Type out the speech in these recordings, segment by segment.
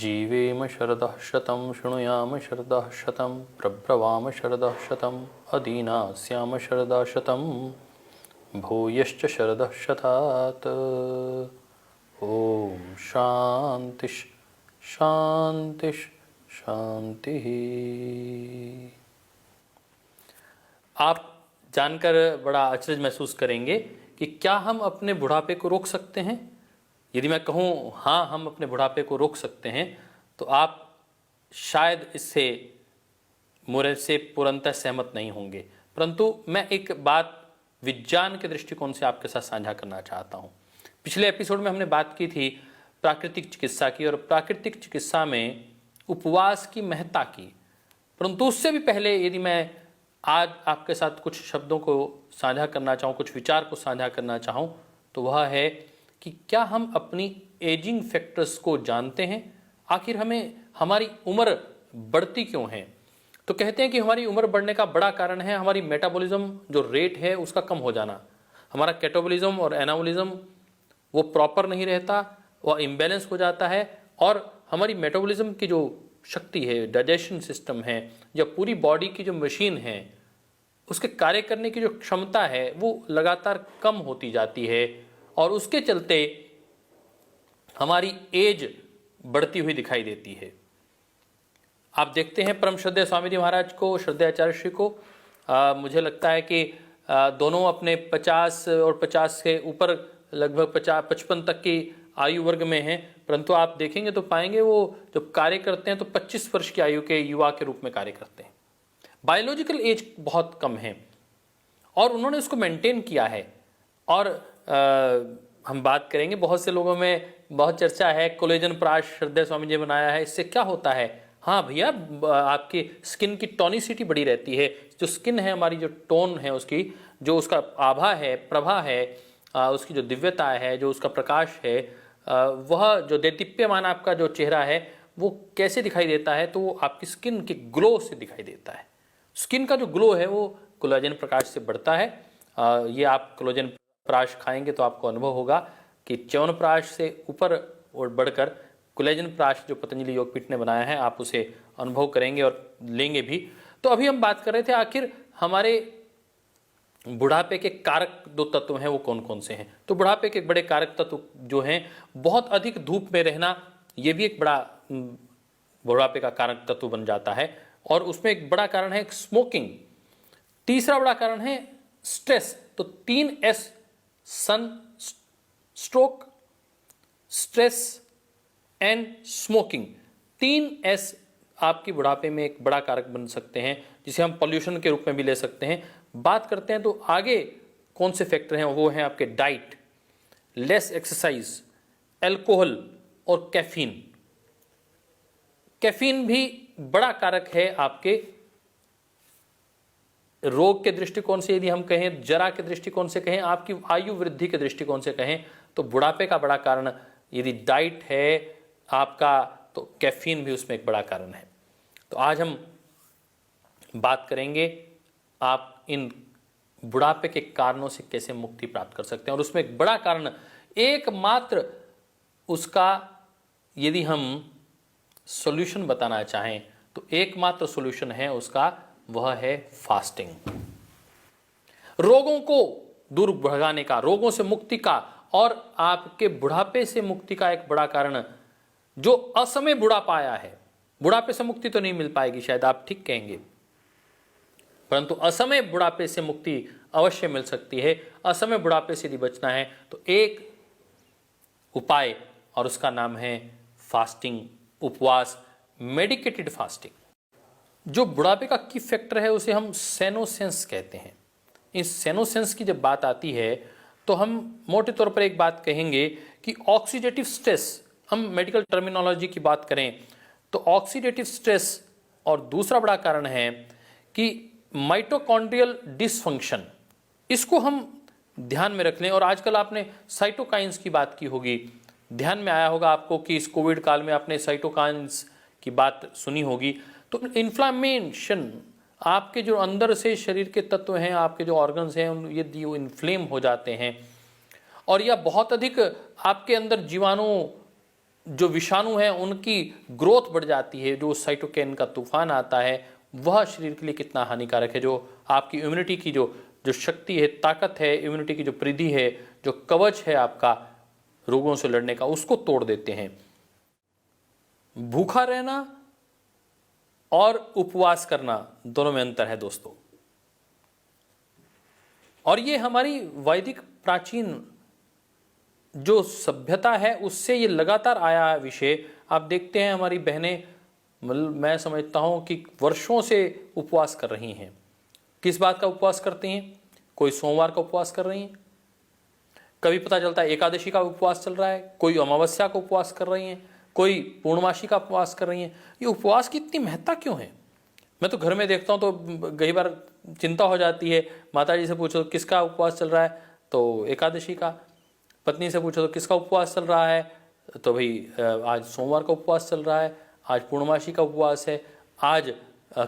जीवेम शरदः शतं शृणुयाम शरदः शतं प्रब्रवाम शरदः शतम् अदीनास्याम शरदः शतं भूयश्च शरदः शतात्। ओम शांति शांति शांति। आप जानकर बड़ा अचरज महसूस करेंगे कि क्या हम अपने बुढ़ापे को रोक सकते हैं। यदि मैं कहूँ हाँ हम अपने बुढ़ापे को रोक सकते हैं तो आप शायद इससे मुझे से पूर्णतः सहमत नहीं होंगे, परंतु मैं एक बात विज्ञान के दृष्टिकोण से आपके साथ साझा करना चाहता हूँ। पिछले एपिसोड में हमने बात की थी प्राकृतिक चिकित्सा की, और प्राकृतिक चिकित्सा में उपवास की महत्ता की, परंतु उससे भी पहले यदि मैं आज आपके साथ कुछ शब्दों को साझा करना चाहूँ, कुछ विचार को साझा करना चाहूँ, तो वह है कि क्या हम अपनी एजिंग फैक्टर्स को जानते हैं। आखिर हमें हमारी उम्र बढ़ती क्यों है। तो कहते हैं कि हमारी उम्र बढ़ने का बड़ा कारण है हमारी मेटाबॉलिज्म जो रेट है उसका कम हो जाना। हमारा कैटाबॉलिज्म और एनाबॉलिज्म वो प्रॉपर नहीं रहता, वह इम्बैलेंस हो जाता है, और हमारी मेटाबॉलिज्म की जो शक्ति है, डाइजेशन सिस्टम है, या पूरी बॉडी की जो मशीन है उसके कार्य करने की जो क्षमता है वो लगातार कम होती जाती है, और उसके चलते हमारी एज बढ़ती हुई दिखाई देती है। आप देखते हैं परम श्रद्धेय स्वामी जी महाराज को, श्रद्धेय आचार्य श्री को, मुझे लगता है कि दोनों अपने 50 और 50 के ऊपर लगभग 55 तक की आयु वर्ग में हैं, परंतु आप देखेंगे तो पाएंगे वो जब कार्य करते हैं तो 25 वर्ष की आयु के युवा के रूप में कार्य करते हैं। बायोलॉजिकल एज बहुत कम है और उन्होंने उसको मेंटेन किया है। और हम बात करेंगे, बहुत से लोगों में बहुत चर्चा है कोलेजन प्राश श्रद्धेय स्वामी जी ने बनाया है, इससे क्या होता है। हाँ भैया, आपकी स्किन की टोनिसिटी बड़ी रहती है, जो स्किन है हमारी, जो टोन है उसकी, जो उसका आभा है, प्रभा है, उसकी जो दिव्यता है, जो उसका प्रकाश है, वह जो देदीप्यमान आपका जो चेहरा है वो कैसे दिखाई देता है, तो वो आपकी स्किन के ग्लो से दिखाई देता है। स्किन का जो ग्लो है वो कोलेजन प्रकाश से बढ़ता है। ये आप कोलेजन प्राश खाएंगे तो आपको अनुभव होगा कि च्यवनप्राश से ऊपर और बढ़कर कोलेजन प्राश जो पतंजलि योगपीठ ने बनाया है आप उसे अनुभव करेंगे और लेंगे भी। तो अभी हम बात कर रहे थे आखिर हमारे बुढ़ापे के कारक दो तत्व हैं वो कौन कौन से हैं। तो बुढ़ापे के बड़े कारक तत्व जो हैं, बहुत अधिक धूप में रहना, ये भी एक बड़ा बुढ़ापे का कारक तत्व बन जाता है, और उसमें एक बड़ा कारण है स्मोकिंग। तीसरा बड़ा कारण है स्ट्रेस। तो 3 S, sun, stroke, stress and smoking, 3 S आपकी बुढ़ापे में एक बड़ा कारक बन सकते हैं, जिसे हम पॉल्यूशन के रूप में भी ले सकते हैं। बात करते हैं तो आगे कौन से फैक्टर हैं, वो हैं आपके डाइट, लेस एक्सरसाइज, एल्कोहल और कैफीन। कैफीन भी बड़ा कारक है आपके रोग के दृष्टिकोण से, यदि हम कहें जरा के दृष्टिकोण से कहें, आपकी आयु वृद्धि के दृष्टिकोण से कहें, तो बुढ़ापे का बड़ा कारण यदि डाइट है आपका तो कैफीन भी उसमें एक बड़ा कारण है। तो आज हम बात करेंगे आप इन बुढ़ापे के कारणों से कैसे मुक्ति प्राप्त कर सकते हैं, और उसमें एक बड़ा कारण एकमात्र उसका यदि हम सॉल्यूशन बताना चाहें तो एकमात्र सॉल्यूशन है उसका, वह है फास्टिंग। रोगों को दूर भगाने का, रोगों से मुक्ति का, और आपके बुढ़ापे से मुक्ति का एक बड़ा कारण, जो असमय बुढ़ापा आया है, बुढ़ापे से मुक्ति तो नहीं मिल पाएगी शायद आप ठीक कहेंगे, परंतु असमय बुढ़ापे से मुक्ति अवश्य मिल सकती है। असमय बुढ़ापे से यदि बचना है तो एक उपाय, और उसका नाम है फास्टिंग, उपवास, मेडिकेटेड फास्टिंग। जो बुढ़ापे का की फैक्टर है उसे हम सेनोसेंस कहते हैं। इस सेनोसेंस की जब बात आती है तो हम मोटे तौर पर एक बात कहेंगे कि ऑक्सीडेटिव स्ट्रेस, हम मेडिकल टर्मिनोलॉजी की बात करें तो ऑक्सीडेटिव स्ट्रेस, और दूसरा बड़ा कारण है कि माइटोकॉन्ड्रियल डिसफंक्शन, इसको हम ध्यान में रख लें। और आजकल आपने साइटोकाइंस की बात की होगी, ध्यान में आया होगा आपको कि इस कोविड काल में आपने साइटोकाइंस की बात सुनी होगी। तो इन्फ्लामेशन, आपके जो अंदर से शरीर के तत्व हैं, आपके जो ऑर्गन्स हैं, यदि वो इन्फ्लेम हो जाते हैं और या बहुत अधिक आपके अंदर जीवाणु जो विषाणु हैं उनकी ग्रोथ बढ़ जाती है, जो साइटोकैन का तूफान आता है वह शरीर के लिए कितना हानिकारक है, जो आपकी इम्यूनिटी की जो शक्ति है, ताकत है, इम्यूनिटी की जो परिधि है, जो कवच है आपका रोगों से लड़ने का, उसको तोड़ देते हैं। भूखा रहना और उपवास करना दोनों में अंतर है दोस्तों, और ये हमारी वैदिक प्राचीन जो सभ्यता है उससे ये लगातार आया है विषय। आप देखते हैं हमारी बहनें, मैं समझता हूं कि वर्षों से उपवास कर रही हैं। किस बात का उपवास करती हैं? कोई सोमवार का उपवास कर रही हैं, कभी पता चलता है एकादशी का उपवास चल रहा है, कोई अमावस्या का उपवास कर रही हैं, कोई पूर्णमासी का उपवास कर रही हैं। ये उपवास की इतनी महत्ता क्यों है? मैं तो घर में देखता हूँ तो कई बार चिंता हो जाती है। माता जी से पूछो किसका उपवास चल रहा है, तो एकादशी का। पत्नी से पूछो तो किसका उपवास चल रहा है, तो भाई आज सोमवार का उपवास चल रहा है, आज पूर्णमासी का उपवास है, आज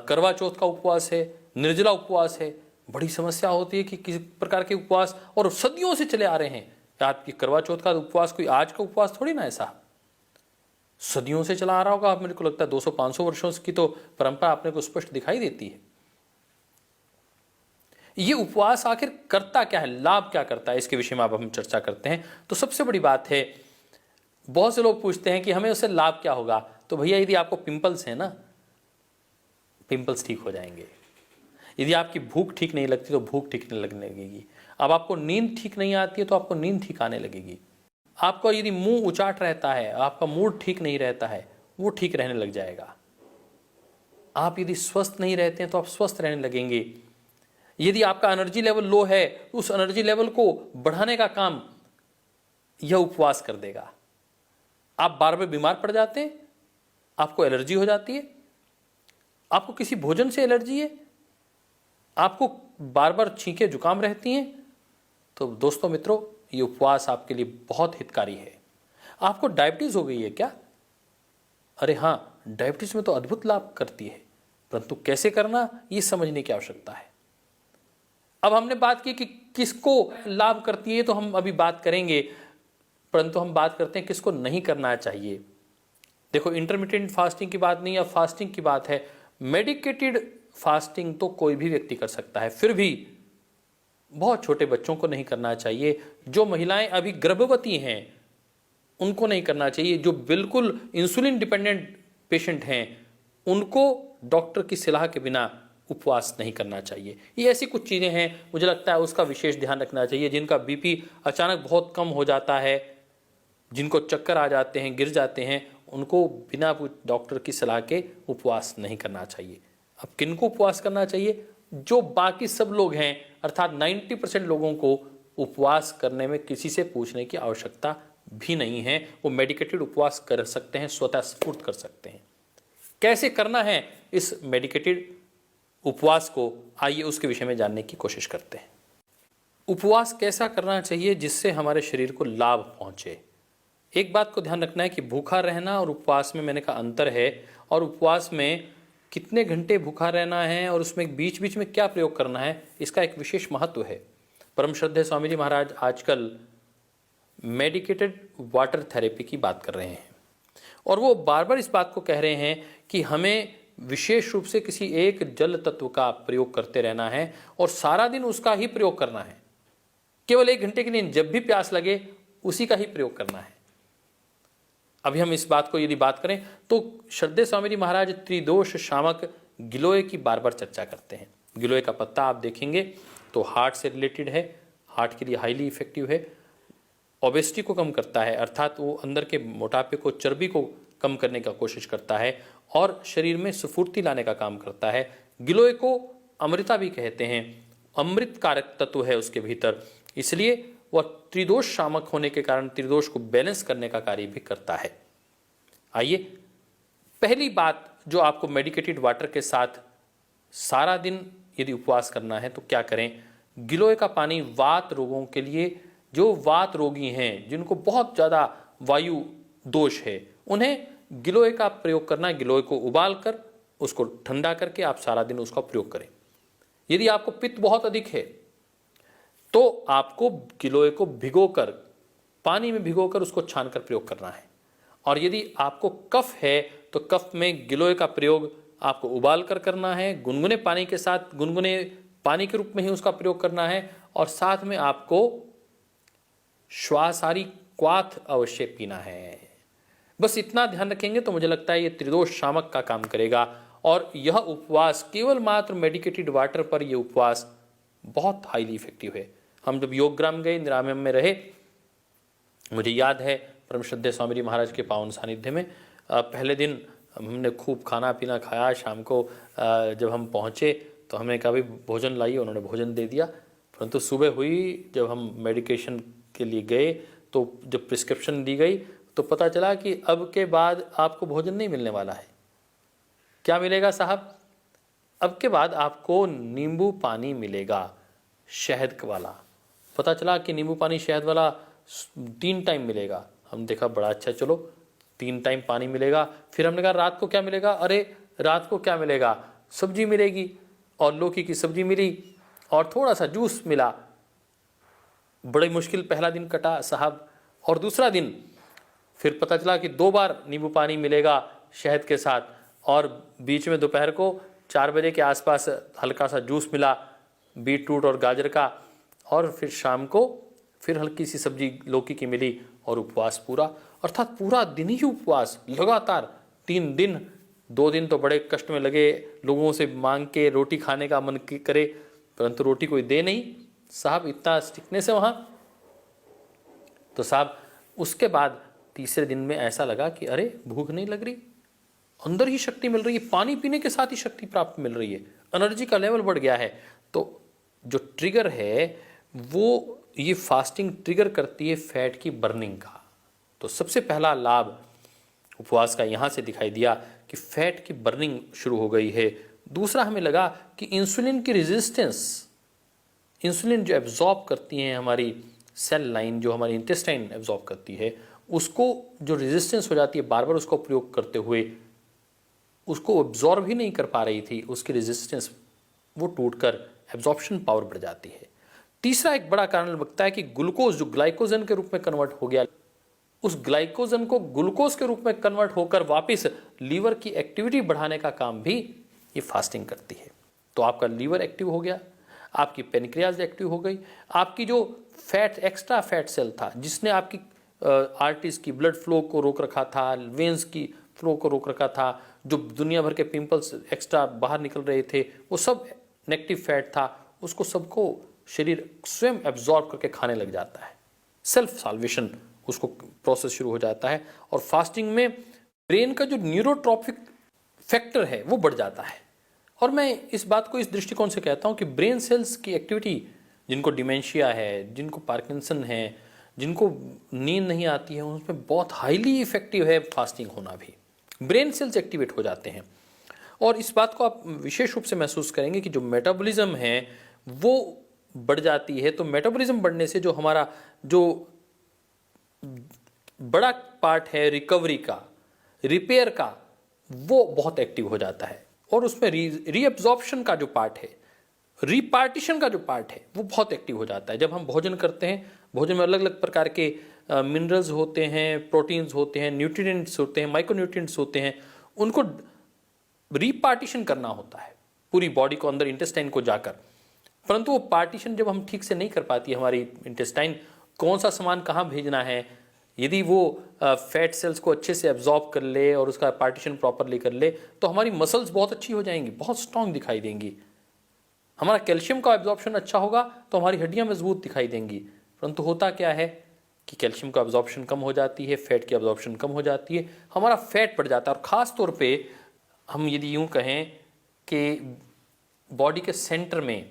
करवा चौथ का उपवास है, निर्जला उपवास है। बड़ी समस्या होती है कि किस प्रकार के उपवास, और सदियों से चले आ रहे हैं। आपकी करवा चौथ का उपवास कोई आज का उपवास थोड़ी ना, ऐसा सदियों से चला आ रहा होगा। आप, मेरे को लगता है 200-500 वर्षों की तो परंपरा अपने को स्पष्ट दिखाई देती है। ये उपवास आखिर करता क्या है, लाभ क्या करता है, इसके विषय में अब हम चर्चा करते हैं। तो सबसे बड़ी बात है, बहुत से लोग पूछते हैं कि हमें उससे लाभ क्या होगा। तो भैया यदि आपको पिंपल्स है ना, पिंपल्स ठीक हो जाएंगे। यदि आपकी भूख ठीक नहीं लगती तो भूख ठीक नहीं लगने लगेगी। अब आपको नींद ठीक नहीं आती है तो आपको नींद ठीक आने लगेगी। आपका यदि मुंह उचाट रहता है, आपका मूड ठीक नहीं रहता है, वो ठीक रहने लग जाएगा। आप यदि स्वस्थ नहीं रहते हैं तो आप स्वस्थ रहने लगेंगे। यदि आपका एनर्जी लेवल लो है तो उस एनर्जी लेवल को बढ़ाने का काम यह उपवास कर देगा। आप बार बार बीमार पड़ जाते हैं, आपको एलर्जी हो जाती है, आपको किसी भोजन से एलर्जी है, आपको बार बार छींके जुकाम रहती हैं, तो दोस्तों मित्रों ये उपवास आपके लिए बहुत हितकारी है। आपको डायबिटीज हो गई है क्या? अरे हाँ, डायबिटीज में तो अद्भुत लाभ करती है, परंतु कैसे करना ये समझने की आवश्यकता है। अब हमने बात की कि किसको लाभ करती है, तो हम अभी बात करेंगे, परंतु हम बात करते हैं किसको नहीं करना चाहिए। देखो, इंटरमिटेंट फास्टिंग की बात नहीं, अब फास्टिंग की बात है। मेडिकेटेड फास्टिंग तो कोई भी व्यक्ति कर सकता है, फिर भी बहुत छोटे बच्चों को नहीं करना चाहिए। जो महिलाएं अभी गर्भवती हैं उनको नहीं करना चाहिए। जो बिल्कुल इंसुलिन डिपेंडेंट पेशेंट हैं उनको डॉक्टर की सलाह के बिना उपवास नहीं करना चाहिए। ये ऐसी कुछ चीज़ें हैं, मुझे लगता है उसका विशेष ध्यान रखना चाहिए। जिनका बीपी अचानक बहुत कम हो जाता है, जिनको चक्कर आ जाते हैं, गिर जाते हैं, उनको बिना डॉक्टर की सलाह के उपवास नहीं करना चाहिए। अब किनको उपवास करना चाहिए? जो बाकी सब लोग हैं, अर्थात 90% लोगों को उपवास करने में किसी से पूछने की आवश्यकता भी नहीं है। वो मेडिकेटेड उपवास कर सकते हैं, स्वतः स्फूर्त कर सकते हैं। कैसे करना है इस मेडिकेटेड उपवास को, आइए उसके विषय में जानने की कोशिश करते हैं। उपवास कैसा करना चाहिए जिससे हमारे शरीर को लाभ पहुंचे? एक बात को ध्यान रखना है कि भूखा रहना और उपवास में मैंने कहा अंतर है, और उपवास में कितने घंटे भूखा रहना है और उसमें बीच बीच में क्या प्रयोग करना है, इसका एक विशेष महत्व है। परम श्रद्धेय स्वामी जी महाराज आजकल मेडिकेटेड वाटर थेरेपी की बात कर रहे हैं, और वो बार बार इस बात को कह रहे हैं कि हमें विशेष रूप से किसी एक जल तत्व का प्रयोग करते रहना है और सारा दिन उसका ही प्रयोग करना है। केवल 1 घंटे के लिए, जब भी प्यास लगे उसी का ही प्रयोग करना है। अभी हम इस बात को यदि बात करें तो श्रद्धेय स्वामी जी महाराज त्रिदोष शामक गिलोय की बार बार चर्चा करते हैं। गिलोय का पत्ता आप देखेंगे तो हार्ट से रिलेटेड है, हार्ट के लिए हाईली इफेक्टिव है, ओबेसिटी को कम करता है, अर्थात वो अंदर के मोटापे को, चर्बी को कम करने का कोशिश करता है और शरीर में स्फूर्ति लाने का काम करता है। गिलोय को अमृता भी कहते हैं, अमृत कारक तत्व है उसके भीतर, इसलिए वह त्रिदोष शामक होने के कारण त्रिदोष को बैलेंस करने का कार्य भी करता है। आइए, पहली बात जो आपको मेडिकेटेड वाटर के साथ सारा दिन यदि उपवास करना है तो क्या करें? गिलोय का पानी वात रोगों के लिए, जो वात रोगी हैं, जिनको बहुत ज़्यादा वायु दोष है, उन्हें गिलोय का प्रयोग करना। गिलोय को उबाल कर उसको ठंडा करके आप सारा दिन उसका प्रयोग करें। यदि आपको पित्त बहुत अधिक है तो आपको गिलोय को भिगोकर, पानी में भिगोकर उसको छानकर प्रयोग करना है। और यदि आपको कफ है तो कफ में गिलोय का प्रयोग आपको उबाल कर करना है, गुनगुने पानी के साथ, गुनगुने पानी के रूप में ही उसका प्रयोग करना है, और साथ में आपको श्वासारी क्वाथ अवश्य पीना है। बस इतना ध्यान रखेंगे तो मुझे लगता है ये त्रिदोष शामक का काम करेगा। और यह उपवास केवल मात्र मेडिकेटेड वाटर पर, यह उपवास बहुत हाईली इफेक्टिव है। हम जब योगग्राम गए, निरामयम में रहे, मुझे याद है परम श्रद्धेय स्वामी जी महाराज के पावन सानिध्य में पहले दिन हमने खूब खाना पीना खाया। शाम को जब हम पहुँचे तो हमने कहा भाई भोजन लाइए, उन्होंने भोजन दे दिया। परंतु सुबह हुई जब हम मेडिकेशन के लिए गए तो जब प्रिस्क्रिप्शन दी गई तो पता चला कि अब के बाद आपको भोजन नहीं मिलने वाला है। क्या मिलेगा साहब? अब के बाद आपको नींबू पानी मिलेगा, शहद वाला। पता चला कि नींबू पानी शहद वाला 3 टाइम मिलेगा। हम देखा बड़ा अच्छा, चलो 3 टाइम पानी मिलेगा। फिर हमने कहा रात को क्या मिलेगा? अरे रात को क्या मिलेगा, सब्जी मिलेगी, और लौकी की सब्जी मिली और थोड़ा सा जूस मिला। बड़ी मुश्किल पहला दिन कटा साहब। और दूसरा दिन फिर पता चला कि 2 बार नींबू पानी मिलेगा शहद के साथ, और बीच में दोपहर को 4 बजे के आसपास हल्का सा जूस मिला बीटरूट और गाजर का, और फिर शाम को फिर हल्की सी सब्जी लौकी की मिली, और उपवास पूरा। अर्थात पूरा दिन ही उपवास लगातार 3 दिन। 2 दिन तो बड़े कष्ट में लगे, लोगों से मांग के रोटी खाने का मन करे, परंतु रोटी कोई दे नहीं साहब, इतना स्टिकनेस है वहाँ। तो साहब उसके बाद तीसरे दिन में ऐसा लगा कि अरे भूख नहीं लग रही, अंदर ही शक्ति मिल रही है, पानी पीने के साथ ही शक्ति प्राप्त मिल रही है, एनर्जी का लेवल बढ़ गया है। तो जो ट्रिगर है वो ये फास्टिंग ट्रिगर करती है फैट की बर्निंग का। तो सबसे पहला लाभ उपवास का यहाँ से दिखाई दिया कि फैट की बर्निंग शुरू हो गई है। दूसरा हमें लगा कि इंसुलिन की रेजिस्टेंस, इंसुलिन जो एब्जॉर्ब करती है हमारी सेल लाइन, जो हमारी इंटेस्टाइन एब्जॉर्ब करती है, उसको जो रेजिस्टेंस हो जाती है बार बार उसका प्रयोग करते हुए, उसको एब्जॉर्ब ही नहीं कर पा रही थी, उसकी रेजिस्टेंस वो टूटकर एब्जॉर्प्शन पावर बढ़ जाती है। तीसरा एक बड़ा कारण लगता है कि ग्लूकोज जो ग्लाइकोजन के रूप में कन्वर्ट हो गया, उस ग्लाइकोजन को ग्लूकोज के रूप में कन्वर्ट होकर वापस लीवर की एक्टिविटी बढ़ाने का काम भी ये फास्टिंग करती है। तो आपका लीवर एक्टिव हो गया, आपकी पेनक्रियाज एक्टिव हो गई, आपकी जो फैट एक्स्ट्रा फैट सेल था जिसने आपकी आर्टरीज की ब्लड फ्लो को रोक रखा था, वेन्स की फ्लो को रोक रखा था, जो दुनिया भर के पिंपल्स एक्स्ट्रा बाहर निकल रहे थे, वो सब नेगेटिव फैट था, उसको सबको शरीर स्वयं एब्जॉर्ब करके खाने लग जाता है। सेल्फ साल्वेशन उसको प्रोसेस शुरू हो जाता है। और फास्टिंग में ब्रेन का जो न्यूरोट्रॉपिक फैक्टर है वो बढ़ जाता है। और मैं इस बात को इस दृष्टिकोण से कहता हूँ कि ब्रेन सेल्स की एक्टिविटी, जिनको डिमेंशिया है, जिनको पार्किंसन है, जिनको नींद नहीं आती है, उसमें बहुत हाईली इफेक्टिव है फास्टिंग होना भी। ब्रेन सेल्स एक्टिवेट हो जाते हैं। और इस बात को आप विशेष रूप से महसूस करेंगे कि जो मेटाबॉलिज्म है वो बढ़ जाती है। तो मेटाबॉलिज्म बढ़ने से जो हमारा जो बड़ा पार्ट है रिकवरी का, रिपेयर का, वो बहुत एक्टिव हो जाता है। और उसमें रीअब्जॉर्प्शन का जो पार्ट है, रिपार्टीशन का जो पार्ट है, वो बहुत एक्टिव हो जाता है। जब हम भोजन करते हैं, भोजन में अलग अलग प्रकार के मिनरल्स होते हैं, प्रोटीन्स होते हैं, न्यूट्रिएंट्स होते हैं, माइक्रोन्यूट्रिएंट्स होते हैं, उनको रिपार्टीशन करना होता है पूरी बॉडी को अंदर इंटेस्टाइन को जाकर। परंतु वो पार्टीशन जब हम ठीक से नहीं कर पाती, हमारी इंटेस्टाइन कौन सा सामान कहाँ भेजना है, यदि वो फैट सेल्स को अच्छे से एब्जॉर्ब कर ले और उसका पार्टीशन प्रॉपरली कर ले, तो हमारी मसल्स बहुत अच्छी हो जाएंगी, बहुत स्ट्रांग दिखाई देंगी। हमारा कैल्शियम का एब्जॉर्प्शन अच्छा होगा तो हमारी हड्डियां मजबूत दिखाई देंगी। परंतु होता क्या है कि कैल्शियम का एब्जॉर्प्शन कम हो जाती है, फैट की एब्जॉर्प्शन कम हो जाती है, हमारा फैट बढ़ जाता है। और ख़ास तौर पे हम यदि यूँ कहें कि बॉडी के सेंटर में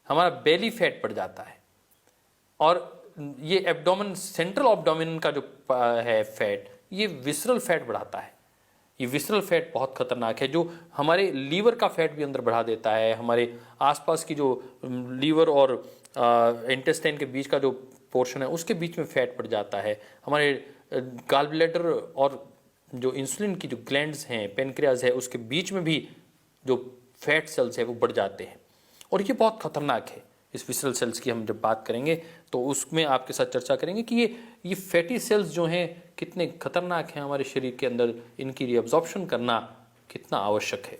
हमारा बेली फैट बढ़ जाता है, और ये एब्डोमेन, सेंट्रल एब्डोमेन का जो है फैट, ये विसरल फैट बढ़ाता है। ये विसरल फैट बहुत खतरनाक है, जो हमारे लीवर का फैट भी अंदर बढ़ा देता है। हमारे आसपास की जो लीवर और इंटेस्टाइन के बीच का जो पोर्शन है उसके बीच में फैट बढ़ जाता है। हमारे गॉल ब्लैडर और जो इंसुलिन की जो ग्लैंड्स हैं, पेनक्रियाज है, उसके बीच में भी जो फैट सेल्स है वो बढ़ जाते हैं। और ये बहुत खतरनाक है, इस विसरल सेल्स की हम जब बात करेंगे तो उसमें आपके साथ चर्चा करेंगे कि ये फैटी सेल्स जो हैं कितने खतरनाक हैं हमारे शरीर के अंदर, इनकी रीअब्जॉर्प्शन करना कितना आवश्यक है।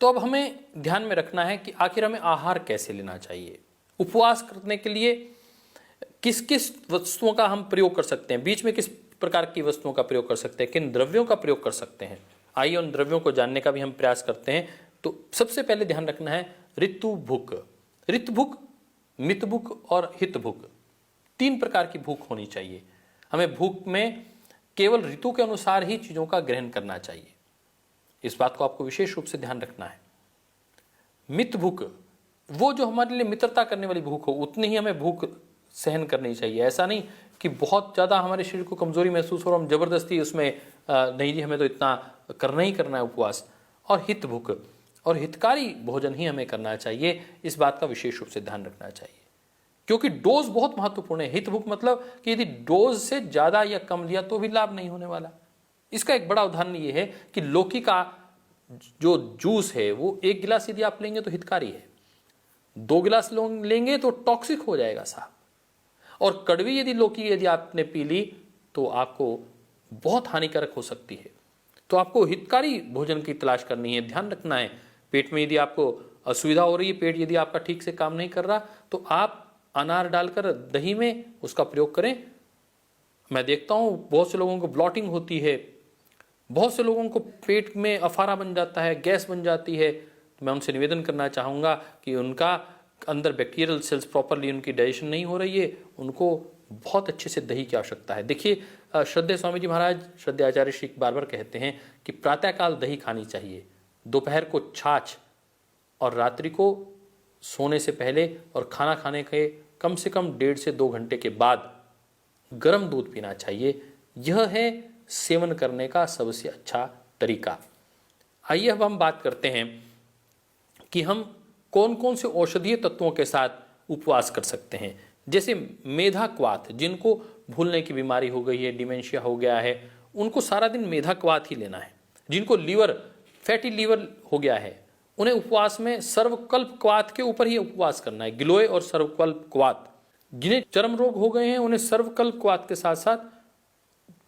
तो अब हमें ध्यान में रखना है कि आखिर हमें आहार कैसे लेना चाहिए। उपवास करने के लिए किस किस वस्तुओं का हम प्रयोग कर सकते हैं, बीच में किस प्रकार की वस्तुओं का प्रयोग कर सकते हैं, किन द्रव्यों का प्रयोग कर सकते हैं। आइए उन द्रव्यों को जानने का भी हम प्रयास करते हैं। तो सबसे पहले ध्यान रखना है ऋतु भूख। ऋतु भूख, मित भूख और हित भूख, 3 प्रकार की भूख होनी चाहिए। हमें भूख में केवल ऋतु के अनुसार ही चीजों का ग्रहण करना चाहिए, इस बात को आपको विशेष रूप से ध्यान रखना है। मित भूख, वो जो हमारे लिए मित्रता करने वाली भूख हो, उतनी ही हमें भूख सहन करनी चाहिए। ऐसा नहीं कि बहुत ज़्यादा हमारे शरीर को कमजोरी महसूस हो और हम जबरदस्ती उसमें नहीं जी हमें तो इतना करना ही करना है उपवास। और हित भूख, और हितकारी भोजन ही हमें करना चाहिए, इस बात का विशेष रूप से ध्यान रखना चाहिए, क्योंकि डोज बहुत महत्वपूर्ण है। हित भूख मतलब कि यदि डोज से ज़्यादा या कम लिया तो भी लाभ नहीं होने वाला। इसका एक बड़ा उदाहरण ये है कि लौकी का जो जूस है वो 1 गिलास यदि आप लेंगे तो हितकारी है, 2 गिलास लेंगे तो टॉक्सिक हो जाएगा साहब। और कड़वी यदि लौकी यदि आपने पी ली तो आपको बहुत हानिकारक हो सकती है। तो आपको हितकारी भोजन की तलाश करनी है। ध्यान रखना है, पेट में यदि आपको असुविधा हो रही है, पेट यदि आपका ठीक से काम नहीं कर रहा, तो आप अनार डालकर दही में उसका प्रयोग करें। मैं देखता हूं बहुत से लोगों को ब्लॉटिंग होती है, बहुत से लोगों को पेट में अफारा बन जाता है, गैस बन जाती है। तो मैं उनसे निवेदन करना चाहूँगा कि उनका अंदर बैक्टीरियल सेल्स प्रॉपरली उनकी डाइजेशन नहीं हो रही है, उनको बहुत अच्छे से दही की आवश्यकता है। देखिए श्रद्धेय स्वामी जी महाराज, श्रद्धेय आचार्य श्री बार बार कहते हैं कि प्रातःकाल दही खानी चाहिए, दोपहर को छाछ, और रात्रि को सोने से पहले और खाना खाने के कम से कम 1.5 से 2 घंटे के बाद गर्म दूध पीना चाहिए। यह है सेवन करने का सबसे अच्छा तरीका। आइए अब हम बात करते हैं कि हम कौन कौन से औषधीय तत्वों के साथ उपवास कर सकते हैं। जैसे मेधा क्वाथ, जिनको भूलने की बीमारी हो गई है, डिमेंशिया हो गया है, उनको सारा दिन मेधा क्वाथ ही लेना है। जिनको लीवर, फैटी लीवर हो गया है, उन्हें उपवास में सर्वकल्प क्वाथ के ऊपर ही उपवास करना है, गिलोय और सर्वकल्प क्वाथ। जिन्हें चर्म रोग हो गए हैं उन्हें सर्वकल्प क्वाथ के साथ साथ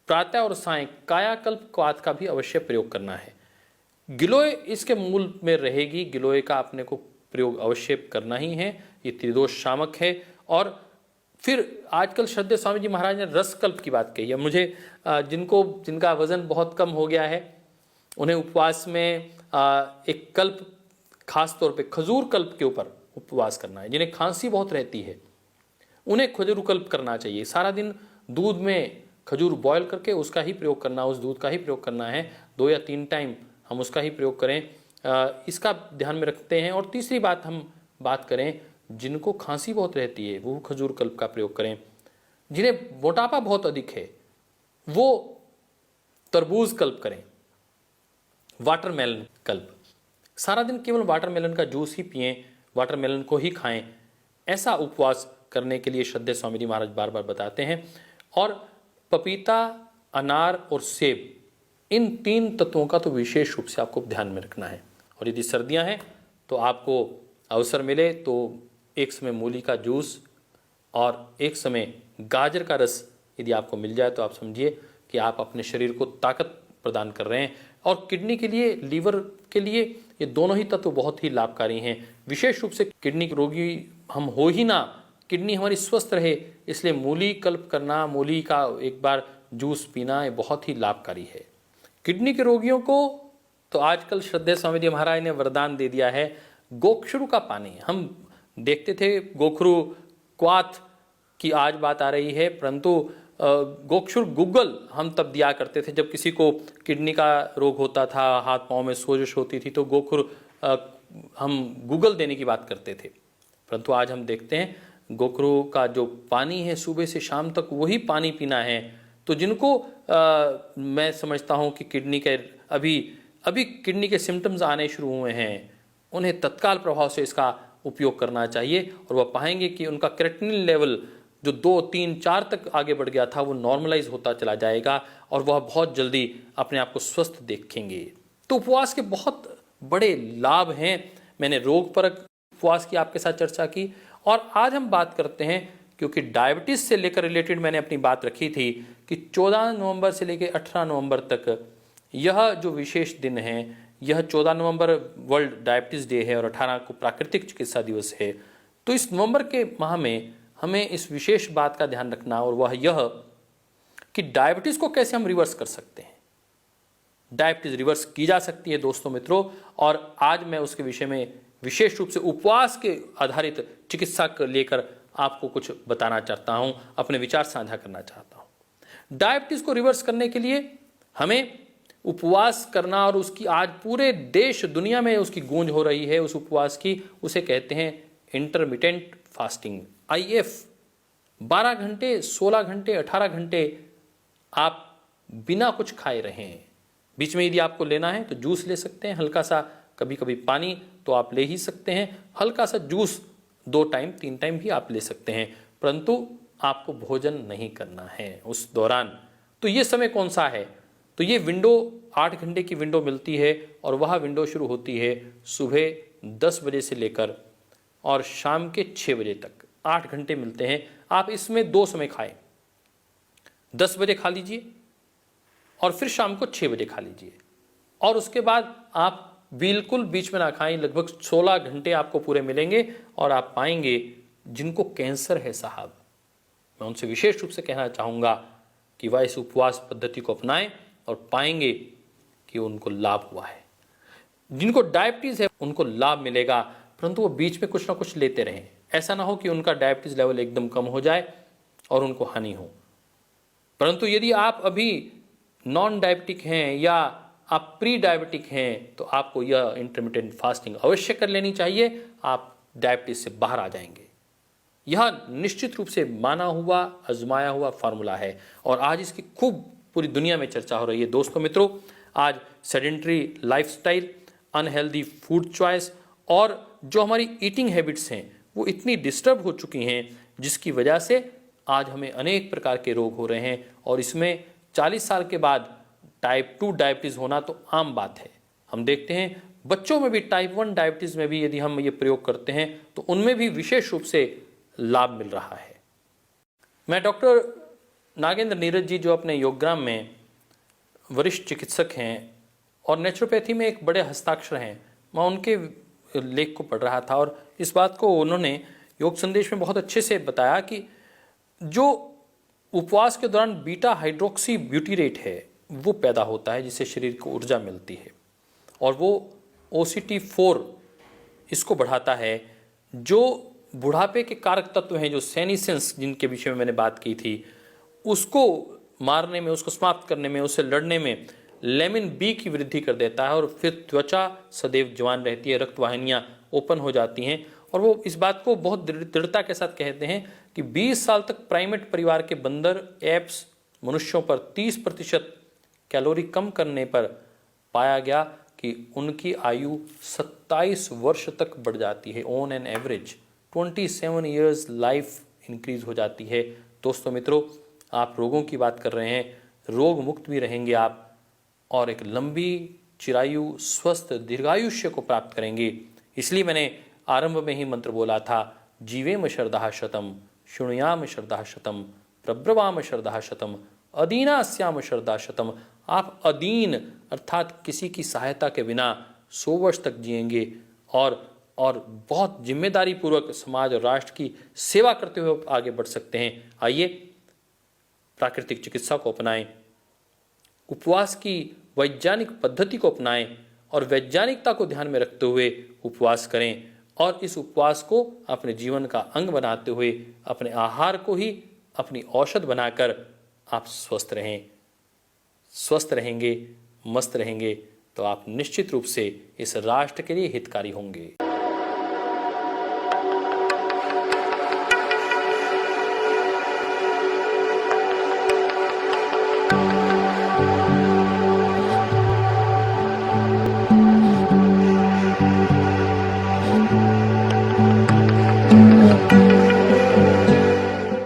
प्रातः और सायं कायाकल्प क्वाथ का भी अवश्य प्रयोग करना है। गिलोय इसके मूल में रहेगी, गिलोय का अपने को प्रयोग अवश्य करना ही है, ये त्रिदोष शामक है। और फिर आजकल श्रद्धेय स्वामी जी महाराज ने रसकल्प की बात कही है। मुझे जिनका वजन बहुत कम हो गया है, उन्हें उपवास में एक कल्प, खास तौर पे खजूर कल्प के ऊपर उपवास करना है। जिन्हें खांसी बहुत रहती है उन्हें खजूर कल्प करना चाहिए। सारा दिन दूध में खजूर बॉयल करके उसका ही प्रयोग करना, उस दूध का ही प्रयोग करना है, 2 या 3 टाइम हम उसका ही प्रयोग करें, इसका ध्यान में रखते हैं। और तीसरी बात हम बात करें, जिनको खांसी बहुत रहती है वो खजूर कल्प का प्रयोग करें। जिन्हें मोटापा बहुत अधिक है वो तरबूज कल्प करें, वाटरमेलन कल्प। सारा दिन केवल वाटरमेलन का जूस ही पिएं, वाटरमेलन को ही खाएं। ऐसा उपवास करने के लिए श्रद्धेय स्वामी जी महाराज बार बार बताते हैं। और पपीता, अनार और सेब, इन 3 तत्वों का तो विशेष रूप से आपको ध्यान में रखना है। और यदि सर्दियां हैं तो आपको अवसर मिले तो एक समय मूली का जूस और एक समय गाजर का रस यदि आपको मिल जाए तो आप समझिए कि आप अपने शरीर को ताकत प्रदान कर रहे हैं। और किडनी के लिए, लीवर के लिए ये दोनों ही तत्व बहुत ही लाभकारी हैं। विशेष रूप से किडनी रोगी हम हो ही ना, किडनी हमारी स्वस्थ रहे, इसलिए मूली कल्प करना, मूली का एक बार जूस पीना ये बहुत ही लाभकारी है। किडनी के रोगियों को तो आजकल श्रद्धेय स्वामी जी महाराज ने वरदान दे दिया है, गोखरू का पानी। हम देखते थे गोखरू क्वाथ की आज बात आ रही है, परंतु गोखरू गूगल हम तब दिया करते थे जब किसी को किडनी का रोग होता था, हाथ पांव में सोजिश होती थी, तो गोखरू हम गूगल देने की बात करते थे। परंतु आज हम देखते हैं गोखरू का जो पानी है सुबह से शाम तक वही पानी पीना है। तो जिनको मैं समझता हूं कि किडनी के अभी किडनी के सिम्टम्स आने शुरू हुए हैं, उन्हें तत्काल प्रभाव से इसका उपयोग करना चाहिए। और वह पाएंगे कि उनका क्रेटिनिन लेवल जो 2, 3, 4 तक आगे बढ़ गया था वो नॉर्मलाइज होता चला जाएगा और वह बहुत जल्दी अपने आप को स्वस्थ देखेंगे। तो उपवास के बहुत बड़े लाभ हैं। मैंने रोग परक उपवास की आपके साथ चर्चा की और आज हम बात करते हैं, क्योंकि डायबिटीज से लेकर रिलेटेड मैंने अपनी बात रखी थी कि 14 नवंबर से लेकर 18 नवंबर तक यह जो विशेष दिन है, यह 14 नवंबर वर्ल्ड डायबिटीज डे है और 18 को प्राकृतिक चिकित्सा दिवस है। तो इस नवंबर के माह में हमें इस विशेष बात का ध्यान रखना, और वह यह कि डायबिटीज को कैसे हम रिवर्स कर सकते हैं। डायबिटीज रिवर्स की जा सकती है दोस्तों मित्रों, और आज मैं उसके विषय में विशेष रूप से उपवास के आधारित चिकित्सा को लेकर आपको कुछ बताना चाहता हूं, अपने विचार साझा करना चाहता हूं। डायबिटीज को रिवर्स करने के लिए हमें उपवास करना, और उसकी आज पूरे देश दुनिया में उसकी गूंज हो रही है उस उपवास की, उसे कहते हैं इंटरमिटेंट फास्टिंग, IF। 12 घंटे, 16 घंटे, 18 घंटे आप बिना कुछ खाए रहें। बीच में यदि आपको लेना है तो जूस ले सकते हैं, हल्का सा, कभी कभी पानी तो आप ले ही सकते हैं, हल्का सा जूस 2 टाइम 3 टाइम भी आप ले सकते हैं, परंतु आपको भोजन नहीं करना है उस दौरान। तो ये समय कौन सा है? तो ये विंडो 8 घंटे की विंडो मिलती है, और वह विंडो शुरू होती है सुबह 10 बजे से लेकर और शाम के 6 बजे तक। 8 घंटे मिलते हैं। आप इसमें 2 समय खाएं, 10 बजे खा लीजिए और फिर शाम को 6 बजे खा लीजिए, और उसके बाद आप बिल्कुल बीच में ना खाएं। लगभग 16 घंटे आपको पूरे मिलेंगे, और आप पाएंगे जिनको कैंसर है साहब, मैं उनसे विशेष रूप से कहना चाहूँगा कि वह इस उपवास पद्धति को अपनाएं और पाएंगे कि उनको लाभ हुआ है। जिनको डायबिटीज़ है उनको लाभ मिलेगा, परंतु वो बीच में कुछ ना कुछ लेते रहें। ऐसा ना हो कि उनका डायबिटीज़ लेवल एकदम कम हो जाए और उनको हानि हो। परंतु यदि आप अभी नॉन डायबिटिक हैं या आप प्री डायबिटिक हैं, तो आपको यह इंटरमिटेंट फास्टिंग अवश्य कर लेनी चाहिए। आप डायबिटीज से बाहर आ जाएंगे। यह निश्चित रूप से माना हुआ, आजमाया हुआ फार्मूला है, और आज इसकी खूब पूरी दुनिया में चर्चा हो रही है। दोस्तों मित्रों, आज sedentary lifestyle, unhealthy food choice और जो हमारी ईटिंग हैबिट्स हैं वो इतनी डिस्टर्ब हो चुकी हैं, जिसकी वजह से आज हमें अनेक प्रकार के रोग हो रहे हैं, और इसमें 40 साल के बाद टाइप 2 डायबिटीज़ होना तो आम बात है। हम देखते हैं बच्चों में भी टाइप 1 डायबिटीज़ में भी यदि हम ये प्रयोग करते हैं तो उनमें भी विशेष रूप से लाभ मिल रहा है। मैं डॉक्टर नागेंद्र नीरज जी, जो अपने योगग्राम में वरिष्ठ चिकित्सक हैं और नेचुरोपैथी में एक बड़े हस्ताक्षर हैं, मैं उनके लेख को पढ़ रहा था, और इस बात को उन्होंने योग संदेश में बहुत अच्छे से बताया कि जो उपवास के दौरान बीटा हाइड्रोक्सी ब्यूटीरेट है वो पैदा होता है, जिससे शरीर को ऊर्जा मिलती है, और वो OCT4 इसको बढ़ाता है। जो बुढ़ापे के कारक तत्व हैं, जो सेनिसेंस जिनके विषय में मैंने बात की थी, उसको मारने में, उसको समाप्त करने में, उससे लड़ने में लेमिन B की वृद्धि कर देता है, और फिर त्वचा सदैव जवान रहती है, रक्त वाहिनियाँ ओपन हो जाती हैं। और वो इस बात को बहुत दृढ़ता के साथ कहते हैं कि 20 साल तक प्राइमेट परिवार के बंदर, एप्स, मनुष्यों पर 30% कैलोरी कम करने पर पाया गया कि उनकी आयु 27 वर्ष तक बढ़ जाती है। On an average 27 years life increase हो जाती है। दोस्तों मित्रों, आप रोगों की बात कर रहे हैं, रोग मुक्त भी रहेंगे आप, और एक लंबी, चिरायु, स्वस्थ, दीर्घायुष्य को प्राप्त करेंगे। इसलिए मैंने आरंभ में ही मंत्र बोला था, जीवेम शरदः शतम, शृणुयाम शरदः शतम, प्रब्रवाम शरदः शतम, अदीनास्याम शरदः शतम। आप अदीन अर्थात किसी की सहायता के बिना 100 वर्ष तक जिएंगे, और बहुत जिम्मेदारी पूर्वक समाज और राष्ट्र की सेवा करते हुए आगे बढ़ सकते हैं। आइए प्राकृतिक चिकित्सा को अपनाएं, उपवास की वैज्ञानिक पद्धति को अपनाएं, और वैज्ञानिकता को ध्यान में रखते हुए उपवास करें, और इस उपवास को अपने जीवन का अंग बनाते हुए अपने आहार को ही अपनी औषध बनाकर आप स्वस्थ रहें। स्वस्थ रहेंगे, मस्त रहेंगे, तो आप निश्चित रूप से इस राष्ट्र के लिए हितकारी होंगे।